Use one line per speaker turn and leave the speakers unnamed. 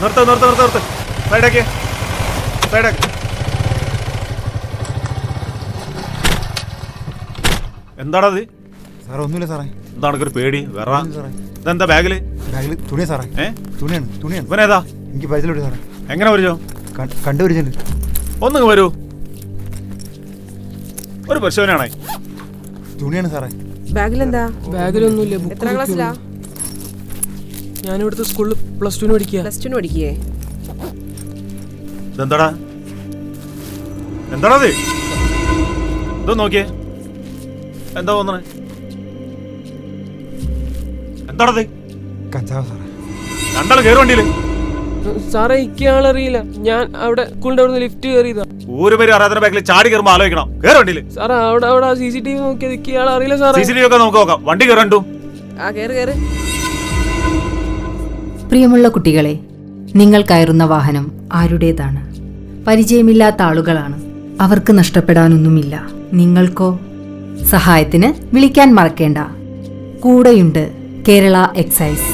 നിർത്ത്. സൈഡാക്കി. എന്താണത്?
സാറേ ഒന്നുമില്ല സാറേ.
എന്താണ് ഒരു പേടി? വേറെ ഇതെന്താ ബാഗില്?
തുണിയാ സാറേ. തുണിയാണ്.
ഇവനേതാ?
എനിക്ക് പരിചയമില്ല സാറേ.
എങ്ങനെ വരോ?
കണ്ടുപിടിച്ചിട്ടുണ്ട്.
ഒന്നും വരൂ. ഒരു പരിശോധനയാണേ.
തുണിയാണ് സാറേ.
ബാഗിലെന്താ?
ബാഗിലൊന്നുമില്ല.
എത്ര ക്ലാസ്സിലാ?
ഞാനിവിടുത്തെ സ്കൂളിൽ +2
പഠിക്കേ.
എന്താണത്? ഇത് നോക്കിയേ. എന്താ തോന്നണേ? എന്താണത്?
കഞ്ചാവ് സാറേ.
രണ്ടാള് കയറി വണ്ടിയില്.
സാറേ ഇയാളറിയില്ല. ഞാൻ അവിടെ സ്കൂളിന്റെ അവിടെ ലിഫ്റ്റ് കയറിയതാ.
ഒരു പേര് അറിയാത്ത ബാഗിൽ ചാടി കയറുമ്പോ ആലോചിക്കണം. കയറി വണ്ടിയില്.
സാറേ അവിടെ CCTV നോക്കിയത് ഇയാളറിയില്ല സാറേ.
CCTV ഒക്കെ നമുക്ക് നോക്കാം. വണ്ടി കയറണ്ടു.
കേറ്.
പ്രിയമുള്ള കുട്ടികളെ, നിങ്ങൾ കയറുന്ന വാഹനം ആരുടേതാണ്? പരിചയമില്ലാത്ത ആളുകളാണ്. അവർക്ക് നഷ്ടപ്പെടാനൊന്നുമില്ല. നിങ്ങൾക്കോ? സഹായത്തിന് വിളിക്കാൻ മറക്കേണ്ട. കൂടെയുണ്ട് കേരള എക്സൈസ്.